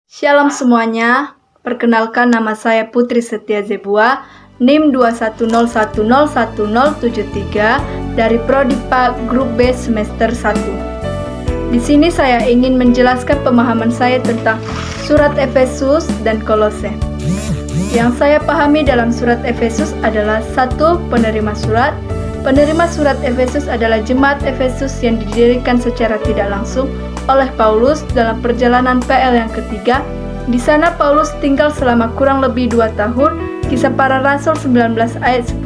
Shalom semuanya, perkenalkan nama saya Putri Setia Zebua, NIM 210101073 dari Prodipa Grup B semester 1. Di sini saya ingin menjelaskan pemahaman saya tentang surat Efesus dan Kolose. Yang saya pahami dalam surat Efesus adalah 1. Penerima surat. Penerima surat Efesus adalah jemaat Efesus yang didirikan secara tidak langsung oleh Paulus dalam perjalanan PL yang ketiga. Di sana Paulus tinggal selama kurang lebih 2 tahun. Kisah Para Rasul 19 ayat 10,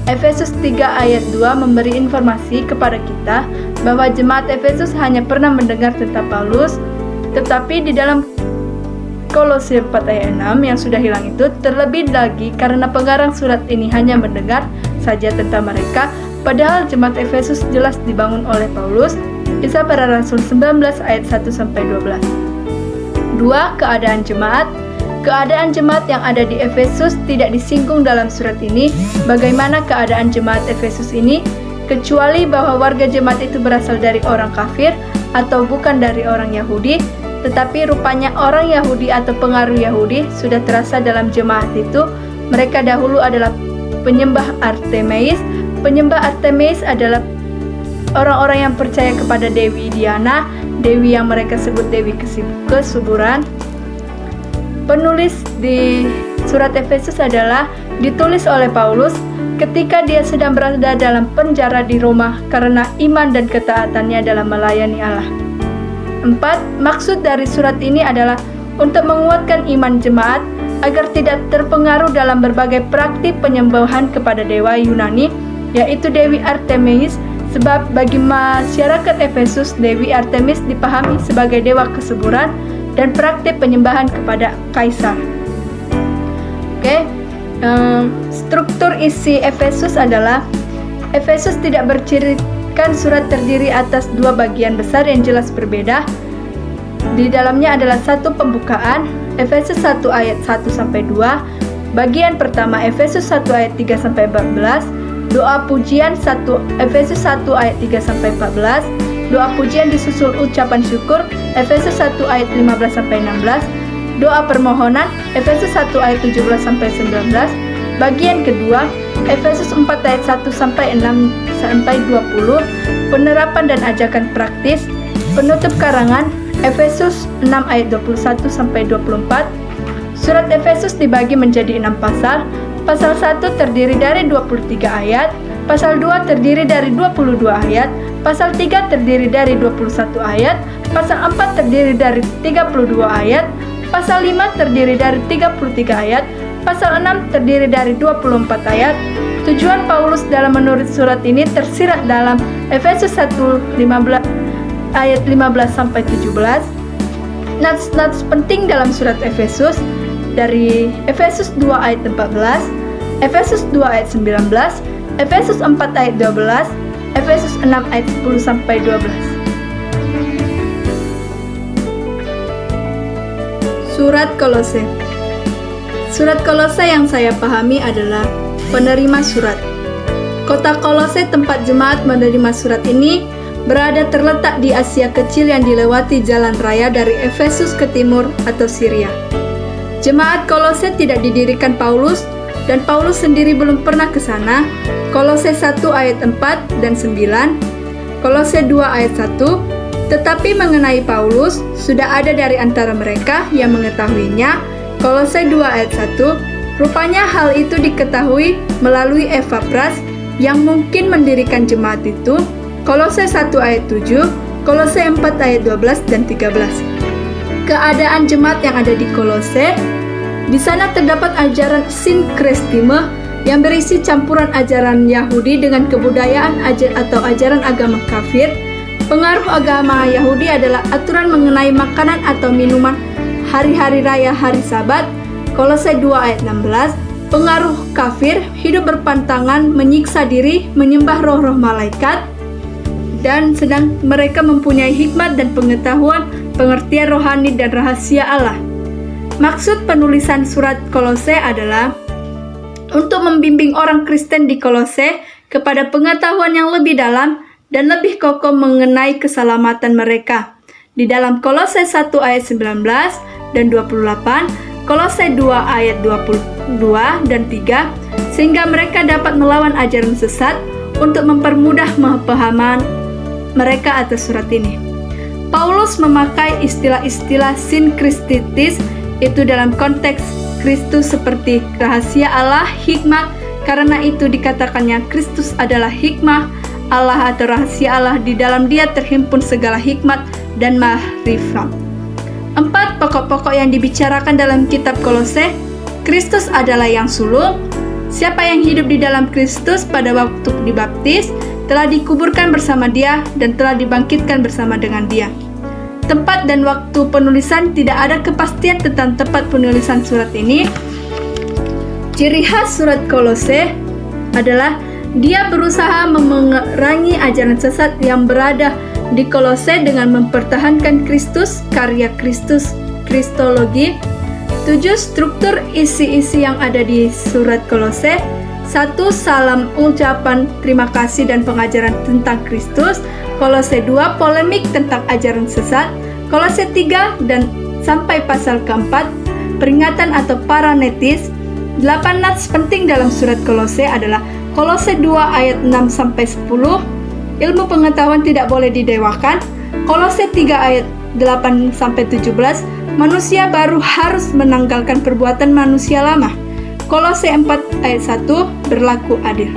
Efesus 3 ayat 2 memberi informasi kepada kita bahwa jemaat Efesus hanya pernah mendengar tentang Paulus, tetapi di dalam Kolose 4 ayat 6 yang sudah hilang itu, terlebih lagi karena pengarang surat ini hanya mendengar saja tentang mereka, padahal jemaat Efesus jelas dibangun oleh Paulus. Kisah Para Rasul 19 ayat 1-12. 2. Keadaan jemaat. Keadaan jemaat yang ada di Efesus tidak disinggung dalam surat ini. Bagaimana keadaan jemaat Efesus ini? Kecuali bahwa warga jemaat itu berasal dari orang kafir atau bukan dari orang Yahudi, tetapi rupanya orang Yahudi atau pengaruh Yahudi sudah terasa dalam jemaat itu. Mereka dahulu adalah penyembah Artemis. Penyembah Artemis adalah orang-orang yang percaya kepada Dewi Diana, dewi yang mereka sebut Dewi Kesuburan. Penulis di surat Efesus adalah ditulis oleh Paulus ketika dia sedang berada dalam penjara di Roma karena iman dan ketaatannya dalam melayani Allah. 4. Maksud dari surat ini adalah untuk menguatkan iman jemaat agar tidak terpengaruh dalam berbagai praktik penyembahan kepada dewa Yunani, yaitu Dewi Artemis. Sebab bagi masyarakat Efesus, Dewi Artemis dipahami sebagai dewa kesuburan dan praktik penyembahan kepada kaisar. Struktur isi Efesus adalah Efesus tidak bercirikan surat terdiri atas 2 bagian besar yang jelas berbeda. Di dalamnya adalah 1 pembukaan, Efesus 1 ayat 1-2, bagian pertama Efesus 1 ayat 3-14, doa pujian 1 Efesus 1 ayat 3-14, doa pujian disusul ucapan syukur Efesus 1 ayat 15-16, doa permohonan Efesus 1 ayat 17-19, bagian kedua Efesus 4 ayat 1-6-20, penerapan dan ajakan praktis, penutup karangan Efesus 6 ayat 21-24. Surat Efesus dibagi menjadi 6 pasal. Pasal 1 terdiri dari 23 ayat, pasal 2 terdiri dari 22 ayat, pasal 3 terdiri dari 21 ayat, pasal 4 terdiri dari 32 ayat, pasal 5 terdiri dari 33 ayat, pasal 6 terdiri dari 24 ayat. Tujuan Paulus dalam menulis surat ini tersirat dalam Efesus 1 ayat 15-17. Nats penting dalam surat Efesus dari Efesus 2 ayat 14, Efesus 2 ayat 19, Efesus 4 ayat 12, Efesus 6 ayat 10-12. Surat Kolose. Surat Kolose yang saya pahami adalah penerima surat. Kota Kolose tempat jemaat menerima surat ini berada terletak di Asia Kecil yang dilewati jalan raya dari Efesus ke timur atau Syria. Jemaat Kolose tidak didirikan Paulus dan Paulus sendiri belum pernah ke sana. Kolose 1 ayat 4 dan 9, Kolose 2 ayat 1, tetapi mengenai Paulus sudah ada dari antara mereka yang mengetahuinya. Kolose 2 ayat 1, rupanya hal itu diketahui melalui Epafras yang mungkin mendirikan jemaat itu. Kolose 1 ayat 7, Kolose 4 ayat 12 dan 13. Keadaan jemaat yang ada di Kolose. Di sana terdapat ajaran sinkretisme yang berisi campuran ajaran Yahudi dengan kebudayaan atau ajaran agama kafir. Pengaruh agama Yahudi adalah aturan mengenai makanan atau minuman hari-hari raya, hari Sabat. Kolose 2 ayat 16. Pengaruh kafir, hidup berpantangan, menyiksa diri, menyembah roh-roh malaikat, dan sedang mereka mempunyai hikmat dan pengetahuan, pengertian rohani dan rahasia Allah. Maksud penulisan surat Kolose adalah untuk membimbing orang Kristen di Kolose kepada pengetahuan yang lebih dalam dan lebih kokoh mengenai keselamatan mereka. di dalam Kolose 1 ayat 19 dan 28, Kolose 2 ayat 22 dan 3, sehingga mereka dapat melawan ajaran sesat untuk mempermudah pemahaman mereka atas surat ini. Paulus memakai istilah-istilah sinkristitis itu dalam konteks Kristus seperti rahasia Allah, hikmat, karena itu dikatakannya Kristus adalah hikmah Allah atau rahasia Allah, di dalam Dia terhimpun segala hikmat dan mahrifat. 4 pokok-pokok yang dibicarakan dalam kitab Kolose. Kristus adalah yang sulung. Siapa yang hidup di dalam Kristus pada waktu dibaptis telah dikuburkan bersama Dia dan telah dibangkitkan bersama dengan Dia. Tempat dan waktu penulisan, tidak ada kepastian tentang tempat penulisan surat ini. Ciri khas surat Kolose adalah dia berusaha memerangi ajaran sesat yang berada di Kolose dengan mempertahankan Kristus, karya Kristus, kristologi. 7 struktur isi-isi yang ada di surat Kolose. 1. Salam ucapan terima kasih dan pengajaran tentang Kristus. Kolose 2. Polemik tentang ajaran sesat. Kolose 3 dan sampai pasal keempat, peringatan atau paranetis. 8 nats penting dalam surat Kolose adalah Kolose 2 ayat 6 sampai 10, ilmu pengetahuan tidak boleh didewakan. Kolose 3 ayat 8 sampai 17, manusia baru harus menanggalkan perbuatan manusia lama. Kolose 4 ayat 1, berlaku adil.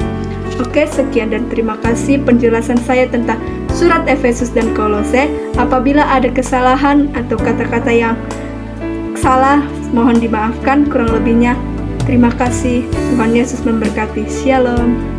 Oke, sekian dan terima kasih penjelasan saya tentang surat Efesus dan Kolose. Apabila ada kesalahan atau kata-kata yang salah, mohon dimaafkan. Kurang lebihnya, terima kasih. Tuhan Yesus memberkati. Shalom.